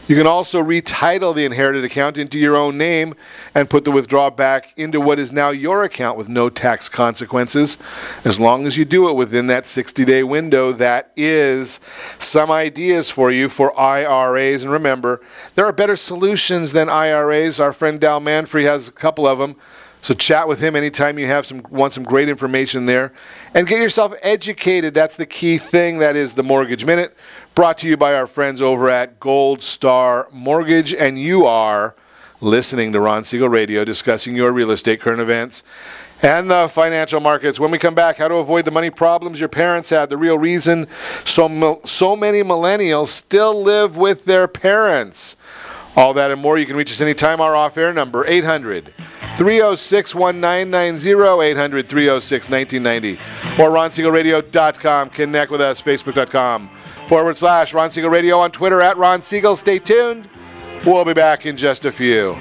You can also retitle the inherited account into your own name and put the withdrawal back into what is now your account with no tax consequences, as long as you do it within that 60-day window. That is some ideas for you for IRAs. And remember, there are better solutions than IRAs. Our friend Dal Manfrey has a couple of them. So chat with him anytime you have want some great information there. And get yourself educated. That's the key thing. That is the Mortgage Minute, brought to you by our friends over at Gold Star Mortgage. And you are listening to Ron Siegel Radio, discussing your real estate current events and the financial markets. When we come back, how to avoid the money problems your parents had, the real reason so many millennials still live with their parents. All that and more. You can reach us anytime. Our off-air number, 800-306-1990, 800-306-1990, or RonSiegelRadio.com. Connect with us, Facebook.com/Ron Siegel Radio, on Twitter at Ron Siegel. Stay tuned. We'll be back in just a few.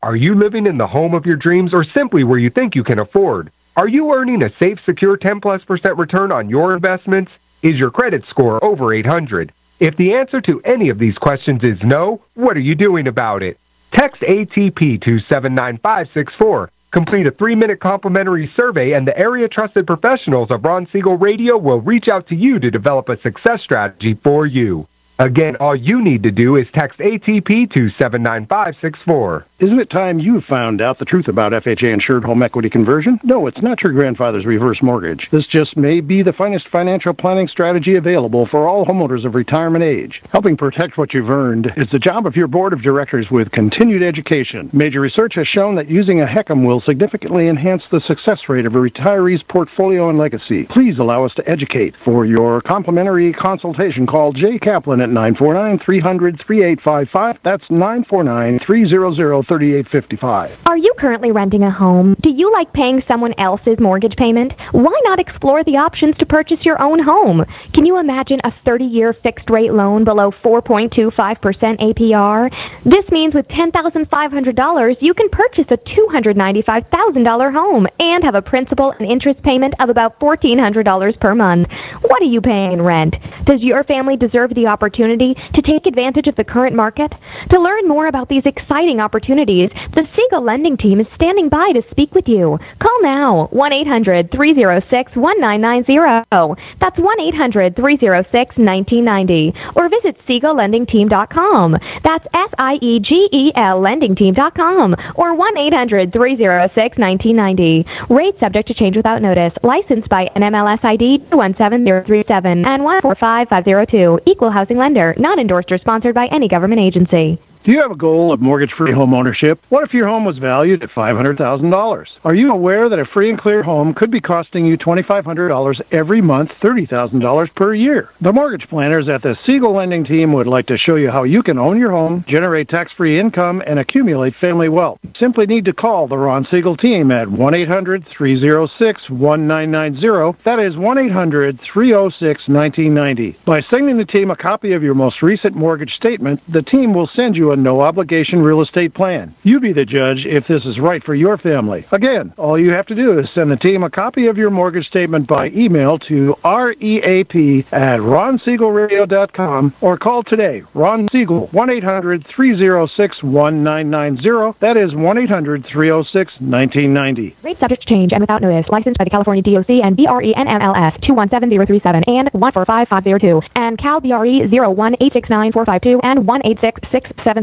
Are you living in the home of your dreams or simply where you think you can afford? Are you earning a safe, secure 10+% return on your investments? Is your credit score over 800? If the answer to any of these questions is no, what are you doing about it? Text ATP to 79564. Complete a 3-minute complimentary survey, and the area trusted professionals of Ron Siegel Radio will reach out to you to develop a success strategy for you. Again, all you need to do is text ATP to 79564. Isn't it time you found out the truth about FHA-insured home equity conversion? No, it's not your grandfather's reverse mortgage. This just may be the finest financial planning strategy available for all homeowners of retirement age. Helping protect what you've earned is the job of your board of directors with continued education. Major research has shown that using a HECM will significantly enhance the success rate of a retiree's portfolio and legacy. Please allow us to educate. For your complimentary consultation, call Jay Kaplan at 949-300-3855. That's 949-300-3855. Are you currently renting a home? Do you like paying someone else's mortgage payment? Why not explore the options to purchase your own home? Can you imagine a 30-year fixed-rate loan below 4.25% APR? This means with $10,500, you can purchase a $295,000 home and have a principal and interest payment of about $1,400 per month. What are you paying in rent? Does your family deserve the opportunity to take advantage of the current market? To learn more about these exciting opportunities, the Siegel Lending Team is standing by to speak with you. Call now, 1-800-306-1990. That's 1-800-306-1990. Or visit SiegelLendingTeam.com. That's SIEGEL LendingTeam.com. Or 1-800-306-1990. Rate subject to change without notice. Licensed by NMLS ID 217-037 and 145502. Equal housing lender. Not endorsed or sponsored by any government agency. Do you have a goal of mortgage-free home ownership? What if your home was valued at $500,000? Are you aware that a free and clear home could be costing you $2,500 every month, $30,000 per year? The mortgage planners at the Siegel Lending Team would like to show you how you can own your home, generate tax-free income, and accumulate family wealth. Simply need to call the Ron Siegel Team at 1-800-306-1990. That is 1-800-306-1990. By sending the team a copy of your most recent mortgage statement, the team will send you a no-obligation real estate plan. You be the judge if this is right for your family. Again, all you have to do is send the team a copy of your mortgage statement by email to reap@ronsiegelradio.com or call today. Ron Siegel, 1-800-306-1990. That is 1-800-306-1990. Rate subject to change and without notice. Licensed by the California DOC and BRE NMLS 217037 and 145502 and Cal BRE 0186945 and 1866775.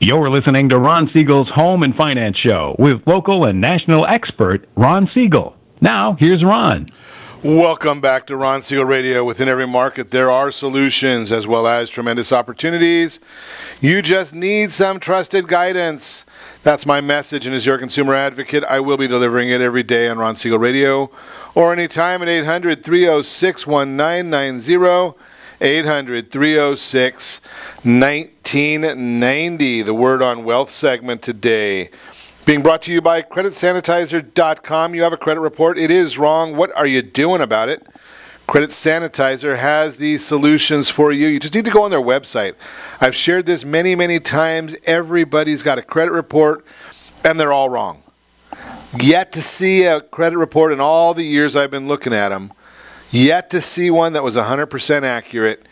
You're listening to Ron Siegel's Home and Finance Show with local and national expert Ron Siegel. Now, here's Ron. Welcome back to Ron Siegel Radio. Within every market, there are solutions as well as tremendous opportunities. You just need some trusted guidance. That's my message, and as your consumer advocate, I will be delivering it every day on Ron Siegel Radio or anytime at 800-306-1990. 800-306-1990. The Word on Wealth segment today. Being brought to you by CreditSanitizer.com. You have a credit report. It is wrong. What are you doing about it? Credit Sanitizer has these solutions for you. You just need to go on their website. I've shared this many, many times. Everybody's got a credit report, and they're all wrong. Yet to see a credit report in all the years I've been looking at them. Yet to see one that was 100% accurate.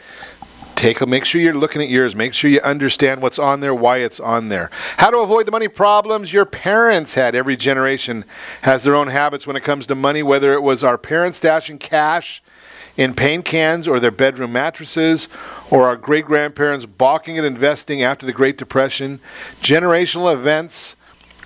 Make sure you're looking at yours. Make sure you understand what's on there, why it's on there. How to avoid the money problems your parents had. Every generation has their own habits when it comes to money, whether it was our parents stashing cash in paint cans or their bedroom mattresses, or our great-grandparents balking at investing after the Great Depression. Generational events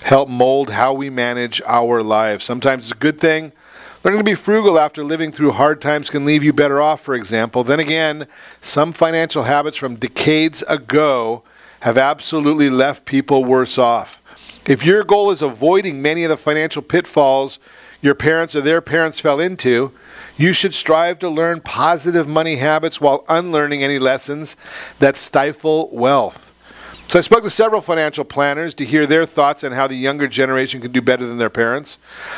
help mold how we manage our lives. Sometimes it's a good thing. Learning to be frugal after living through hard times can leave you better off, for example. Then again, some financial habits from decades ago have absolutely left people worse off. If your goal is avoiding many of the financial pitfalls your parents or their parents fell into, you should strive to learn positive money habits while unlearning any lessons that stifle wealth. So I spoke to several financial planners to hear their thoughts on how the younger generation can do better than their parents.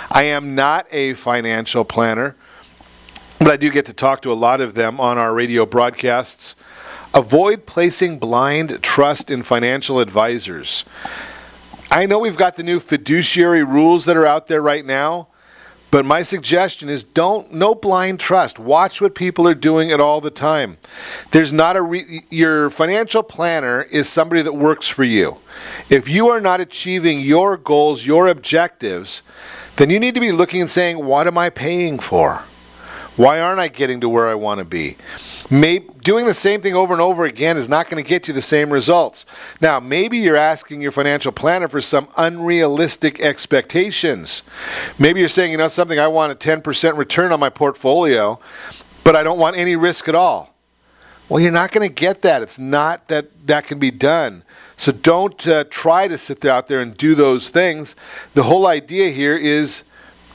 I am not a financial planner, but I do get to talk to a lot of them on our radio broadcasts. Avoid placing blind trust in financial advisors. I know we've got the new fiduciary rules that are out there right now, but my suggestion is no blind trust. Watch what people are doing it all the time. There's not your financial planner is somebody that works for you. If you are not achieving your goals, your objectives, then you need to be looking and saying, what am I paying for? Why aren't I getting to where I want to be? Doing the same thing over and over again is not going to get you the same results. Now, maybe you're asking your financial planner for some unrealistic expectations. Maybe you're saying, something, I want a 10% return on my portfolio, but I don't want any risk at all. Well, you're not going to get that. It's not that can be done. So don't try to sit out there and do those things. The whole idea here is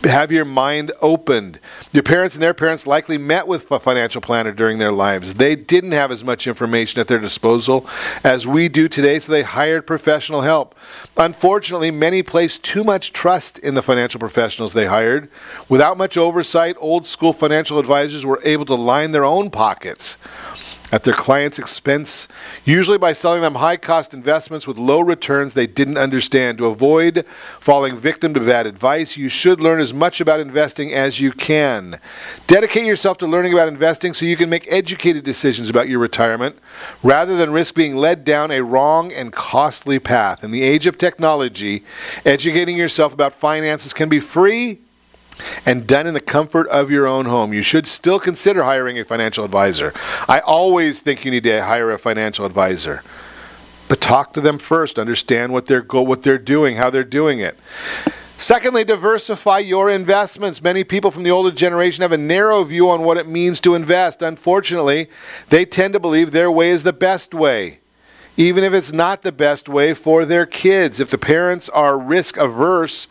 have your mind opened. Your parents and their parents likely met with a financial planner during their lives. They didn't have as much information at their disposal as we do today, so they hired professional help. Unfortunately, many placed too much trust in the financial professionals they hired. Without much oversight, old school financial advisors were able to line their own pockets at their clients' expense, usually by selling them high-cost investments with low returns they didn't understand. To avoid falling victim to bad advice, you should learn as much about investing as you can. Dedicate yourself to learning about investing so you can make educated decisions about your retirement, rather than risk being led down a wrong and costly path. In the age of technology, educating yourself about finances can be free and done in the comfort of your own home. You should still consider hiring a financial advisor. I always think you need to hire a financial advisor. But talk to them first. Understand what they're doing, how they're doing it. Secondly, diversify your investments. Many people from the older generation have a narrow view on what it means to invest. Unfortunately, they tend to believe their way is the best way, even if it's not the best way for their kids. If the parents are risk averse,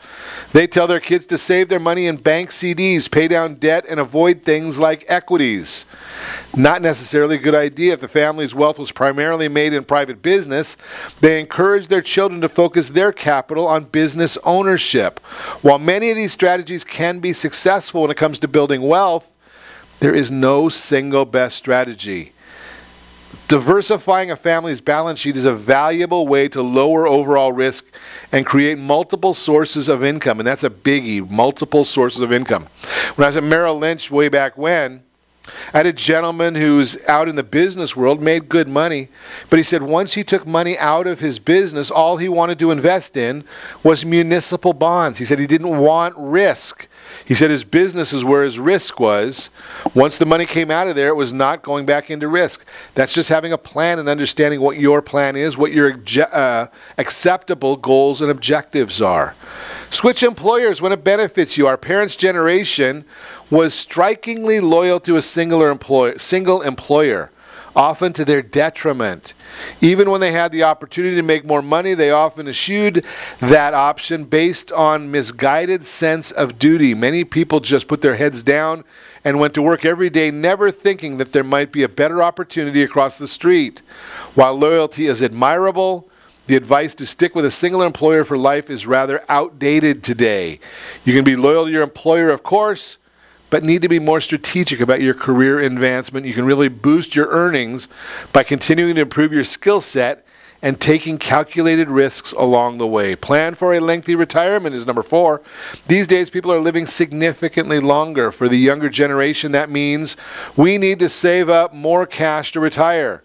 they tell their kids to save their money in bank CDs, pay down debt, and avoid things like equities. Not necessarily a good idea. If the family's wealth was primarily made in private business, they encourage their children to focus their capital on business ownership. While many of these strategies can be successful when it comes to building wealth, there is no single best strategy. Diversifying a family's balance sheet is a valuable way to lower overall risk and create multiple sources of income. And that's a biggie, multiple sources of income. When I was at Merrill Lynch way back when, I had a gentleman who's out in the business world, made good money, but he said once he took money out of his business, all he wanted to invest in was municipal bonds. He said he didn't want risk. He said his business is where his risk was. Once the money came out of there, it was not going back into risk. That's just having a plan and understanding what your plan is, what your acceptable goals and objectives are. Switch employers when it benefits you. Our parents' generation was strikingly loyal to a single employer, often to their detriment. Even when they had the opportunity to make more money, they often eschewed that option based on misguided sense of duty. Many people just put their heads down and went to work every day, never thinking that there might be a better opportunity across the street. While loyalty is admirable, the advice to stick with a single employer for life is rather outdated today. You can be loyal to your employer, of course, but need to be more strategic about your career advancement. You can really boost your earnings by continuing to improve your skill set and taking calculated risks along the way. Plan for a lengthy retirement is number 4. These days, people are living significantly longer. For the younger generation, that means we need to save up more cash to retire.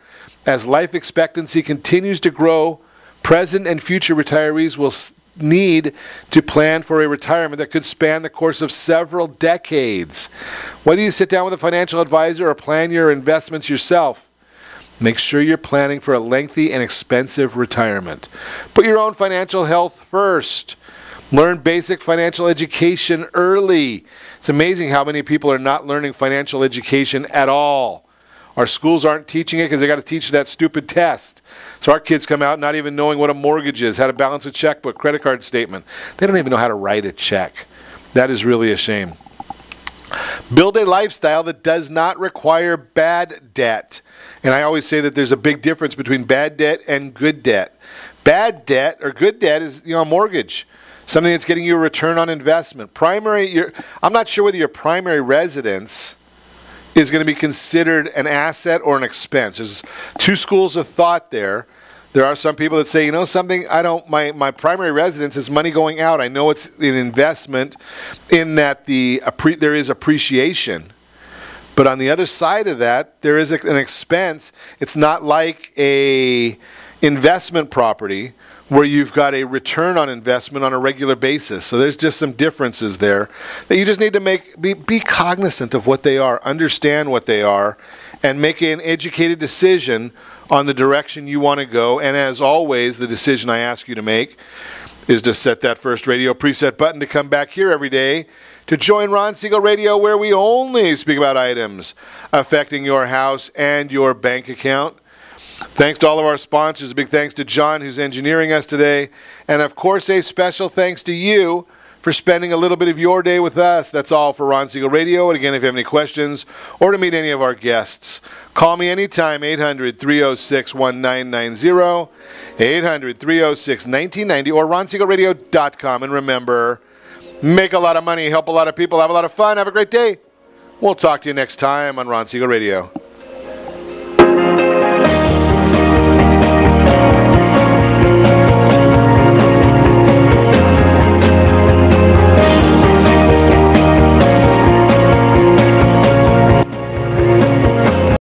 As life expectancy continues to grow, present and future retirees will need to plan for a retirement that could span the course of several decades. Whether you sit down with a financial advisor or plan your investments yourself, make sure you're planning for a lengthy and expensive retirement. Put your own financial health first. Learn basic financial education early. It's amazing how many people are not learning financial education at all. Our schools aren't teaching it because they got to teach that stupid test. So our kids come out not even knowing what a mortgage is, how to balance a checkbook, credit card statement. They don't even know how to write a check. That is really a shame. Build a lifestyle that does not require bad debt. And I always say that there's a big difference between bad debt and good debt. Bad debt or good debt is, a mortgage. Something that's getting you a return on investment. I'm not sure whether your primary residence is going to be considered an asset or an expense. There's two schools of thought there. There are some people that say, something, my primary residence is money going out. I know it's an investment in that there is appreciation. But on the other side of that, there is an expense. It's not like a investment property where you've got a return on investment on a regular basis. So there's just some differences there that you just need to be cognizant of what they are, understand what they are, and make an educated decision on the direction you want to go. And as always, the decision I ask you to make is to set that first radio preset button to come back here every day to join Ron Siegel Radio, where we only speak about items affecting your house and your bank account. Thanks to all of our sponsors. A big thanks to John, who's engineering us today. And, of course, a special thanks to you for spending a little bit of your day with us. That's all for Ron Siegel Radio. And, again, if you have any questions or to meet any of our guests, call me anytime, 800-306-1990, 800-306-1990, or ronsiegelradio.com. And remember, make a lot of money, help a lot of people, have a lot of fun. Have a great day. We'll talk to you next time on Ron Siegel Radio.